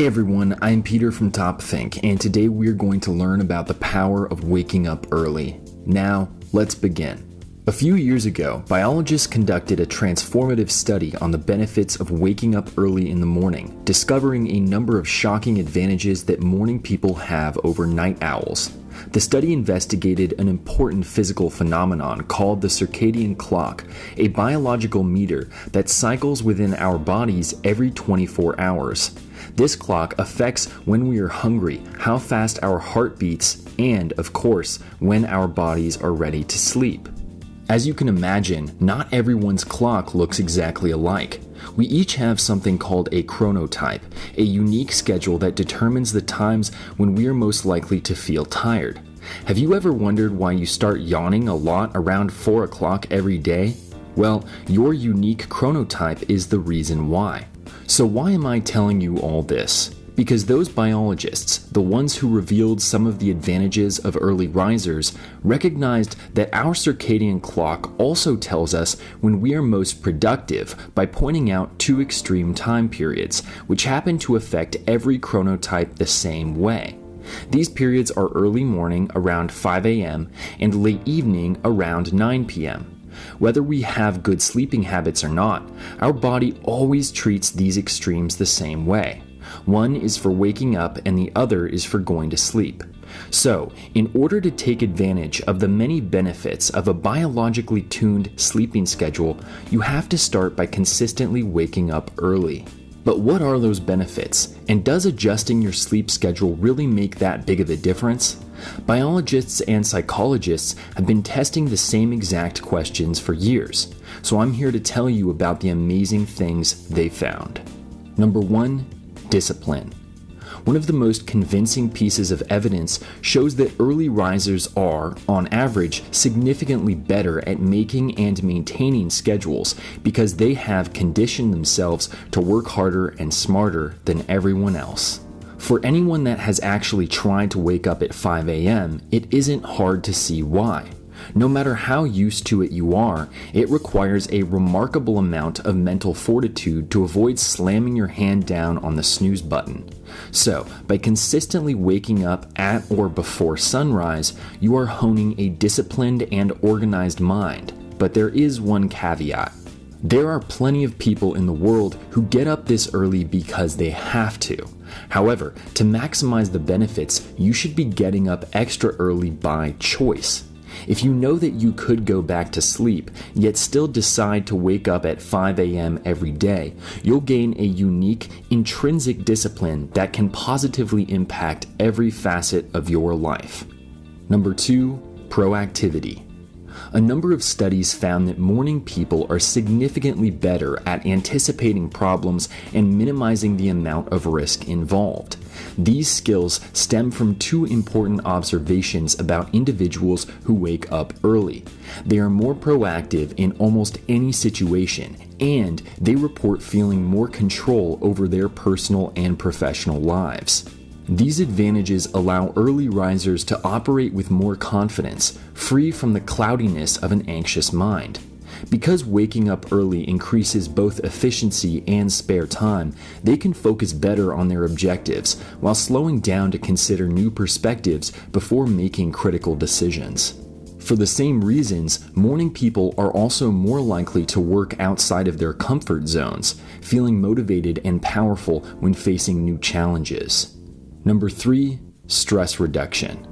Hey everyone, I'm Peter from TopThink, and today we're going to learn about the power of waking up early. Now, let's begin. A few years ago, biologists conducted a transformative study on the benefits of waking up early in the morning, discovering a number of shocking advantages that morning people have over night owls. The study investigated an important physical phenomenon called the circadian clock, a biological meter that cycles within our bodies every 24 hours. This clock affects when we are hungry, how fast our heart beats, and, of course, when our bodies are ready to sleep. As you can imagine, not everyone's clock looks exactly alike. We each have something called a chronotype, a unique schedule that determines the times when we are most likely to feel tired. Have you ever wondered why you start yawning a lot around 4 o'clock every day? Well, your unique chronotype is the reason why. So why am I telling you all this? Because those biologists, the ones who revealed some of the advantages of early risers, recognized that our circadian clock also tells us when we are most productive by pointing out two extreme time periods, which happen to affect every chronotype the same way. These periods are early morning around 5 a.m. and late evening around 9 p.m. Whether we have good sleeping habits or not, our body always treats these extremes the same way. One is for waking up and the other is for going to sleep. So, in order to take advantage of the many benefits of a biologically tuned sleeping schedule, you have to start by consistently waking up early. But what are those benefits? And does adjusting your sleep schedule really make that big of a difference? Biologists and psychologists have been testing the same exact questions for years, so I'm here to tell you about the amazing things they found. Number 1. Discipline. One of the most convincing pieces of evidence shows that early risers are, on average, significantly better at making and maintaining schedules because they have conditioned themselves to work harder and smarter than everyone else. For anyone that has actually tried to wake up at 5 a.m., it isn't hard to see why. No matter how used to it you are, it requires a remarkable amount of mental fortitude to avoid slamming your hand down on the snooze button. So, by consistently waking up at or before sunrise, you are honing a disciplined and organized mind. But there is one caveat. There are plenty of people in the world who get up this early because they have to. However, to maximize the benefits, you should be getting up extra early by choice. If you know that you could go back to sleep, yet still decide to wake up at 5 a.m. every day, you'll gain a unique, intrinsic discipline that can positively impact every facet of your life. Number 2. Proactivity. A number of studies found that morning people are significantly better at anticipating problems and minimizing the amount of risk involved. These skills stem from two important observations about individuals who wake up early. They are more proactive in almost any situation, and they report feeling more control over their personal and professional lives. These advantages allow early risers to operate with more confidence, free from the cloudiness of an anxious mind. Because waking up early increases both efficiency and spare time, they can focus better on their objectives while slowing down to consider new perspectives before making critical decisions. For the same reasons, morning people are also more likely to work outside of their comfort zones, feeling motivated and powerful when facing new challenges. Number 3. Stress reduction.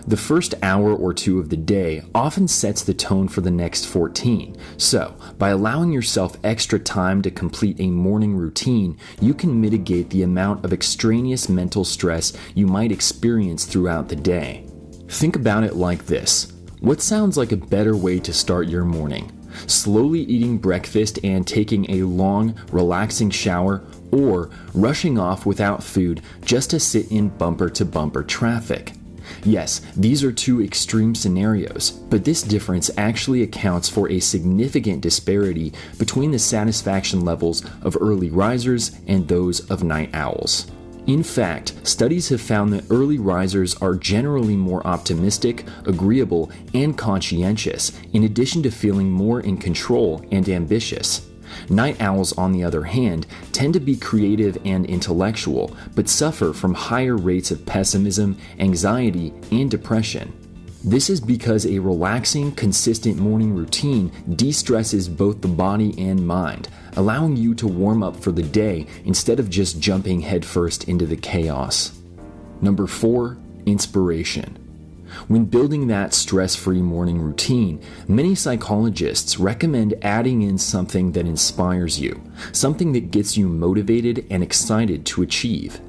The first hour or two of the day often sets the tone for the next 14, so by allowing yourself extra time to complete a morning routine, you can mitigate the amount of extraneous mental stress you might experience throughout the day. Think about it like this. What sounds like a better way to start your morning? Slowly eating breakfast and taking a long, relaxing shower, or rushing off without food just to sit in bumper-to-bumper traffic? Yes, these are two extreme scenarios, but this difference actually accounts for a significant disparity between the satisfaction levels of early risers and those of night owls. In fact, studies have found that early risers are generally more optimistic, agreeable, and conscientious, in addition to feeling more in control and ambitious. Night owls, on the other hand, tend to be creative and intellectual, but suffer from higher rates of pessimism, anxiety, and depression. This is because a relaxing, consistent morning routine de-stresses both the body and mind, allowing you to warm up for the day instead of just jumping headfirst into the chaos. Number 4, inspiration. When building that stress-free morning routine, many psychologists recommend adding in something that inspires you, something that gets you motivated and excited to achieve.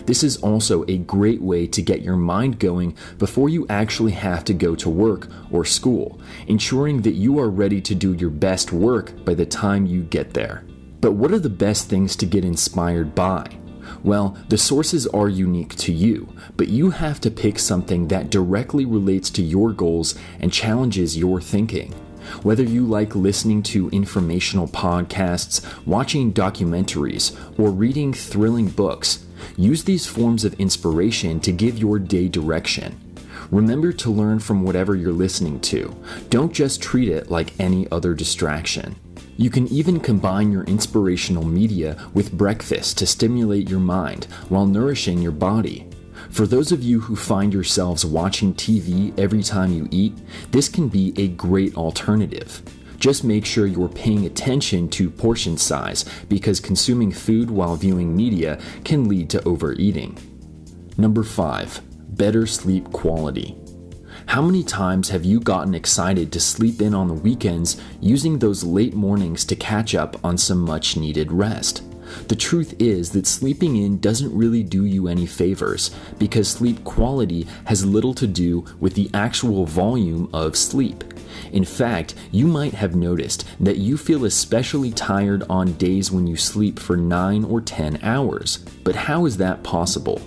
This is also a great way to get your mind going before you actually have to go to work or school, ensuring that you are ready to do your best work by the time you get there. But what are the best things to get inspired by? Well, the sources are unique to you, but you have to pick something that directly relates to your goals and challenges your thinking. Whether you like listening to informational podcasts, watching documentaries, or reading thrilling books, use these forms of inspiration to give your day direction. Remember to learn from whatever you're listening to. Don't just treat it like any other distraction. You can even combine your inspirational media with breakfast to stimulate your mind while nourishing your body. For those of you who find yourselves watching TV every time you eat, this can be a great alternative. Just make sure you're paying attention to portion size, because consuming food while viewing media can lead to overeating. Number 5, better sleep quality. How many times have you gotten excited to sleep in on the weekends using those late mornings to catch up on some much needed rest? The truth is that sleeping in doesn't really do you any favors, because sleep quality has little to do with the actual volume of sleep. In fact, you might have noticed that you feel especially tired on days when you sleep for 9 or 10 hours. But how is that possible?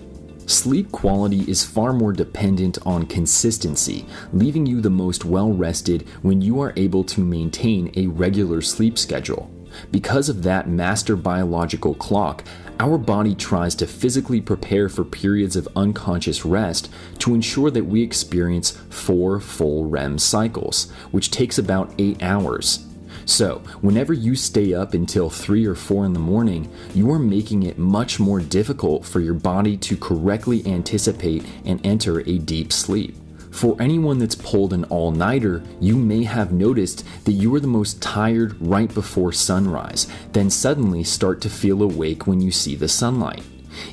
Sleep quality is far more dependent on consistency, leaving you the most well-rested when you are able to maintain a regular sleep schedule. Because of that master biological clock, our body tries to physically prepare for periods of unconscious rest to ensure that we experience 4 full REM cycles, which takes about 8 hours. So, whenever you stay up until 3 or 4 in the morning, you are making it much more difficult for your body to correctly anticipate and enter a deep sleep. For anyone that's pulled an all-nighter, you may have noticed that you are the most tired right before sunrise, then suddenly start to feel awake when you see the sunlight.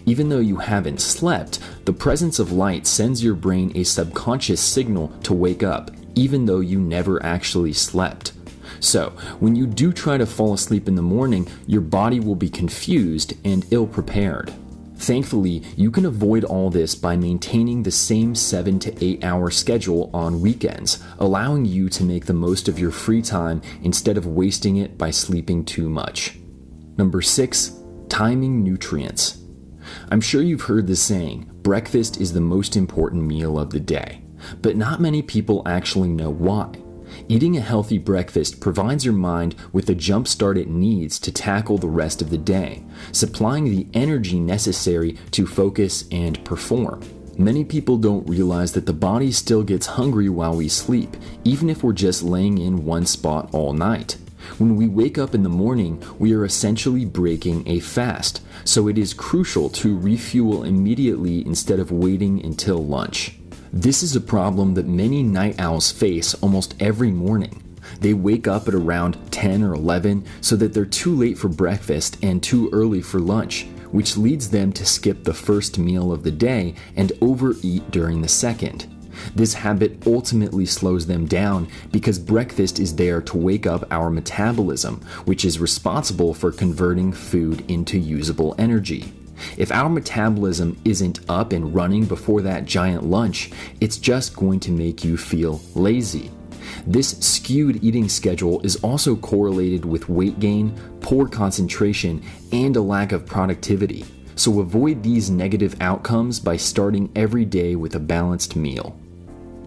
Even though you haven't slept, the presence of light sends your brain a subconscious signal to wake up, even though you never actually slept. So, when you do try to fall asleep in the morning, your body will be confused and ill-prepared. Thankfully, you can avoid all this by maintaining the same 7 to 8 hour schedule on weekends, allowing you to make the most of your free time instead of wasting it by sleeping too much. Number 6, timing nutrients. I'm sure you've heard the saying, breakfast is the most important meal of the day, but not many people actually know why. Eating a healthy breakfast provides your mind with the jump start it needs to tackle the rest of the day, supplying the energy necessary to focus and perform. Many people don't realize that the body still gets hungry while we sleep, even if we're just laying in one spot all night. When we wake up in the morning, we are essentially breaking a fast, so it is crucial to refuel immediately instead of waiting until lunch. This is a problem that many night owls face almost every morning. They wake up at around 10 or 11 so that they're too late for breakfast and too early for lunch, which leads them to skip the first meal of the day and overeat during the second. This habit ultimately slows them down because breakfast is there to wake up our metabolism, which is responsible for converting food into usable energy. If our metabolism isn't up and running before that giant lunch, it's just going to make you feel lazy. This skewed eating schedule is also correlated with weight gain, poor concentration, and a lack of productivity. So avoid these negative outcomes by starting every day with a balanced meal.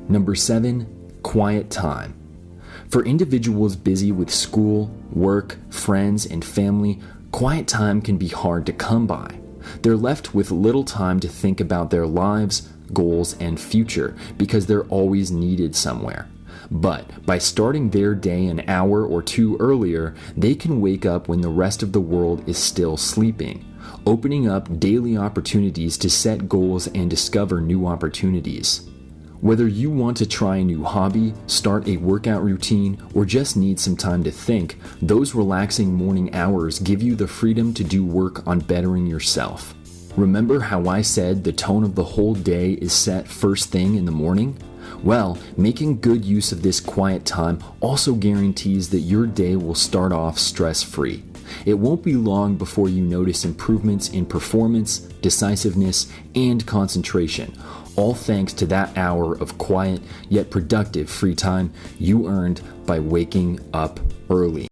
Number 7, quiet time. For individuals busy with school, work, friends, and family, quiet time can be hard to come by. They're left with little time to think about their lives, goals, and future because they're always needed somewhere. But by starting their day an hour or two earlier, they can wake up when the rest of the world is still sleeping, opening up daily opportunities to set goals and discover new opportunities. Whether you want to try a new hobby, start a workout routine, or just need some time to think, those relaxing morning hours give you the freedom to do work on bettering yourself. Remember how I said the tone of the whole day is set first thing in the morning? Well, making good use of this quiet time also guarantees that your day will start off stress-free. It won't be long before you notice improvements in performance, decisiveness, and concentration, all thanks to that hour of quiet yet productive free time you earned by waking up early.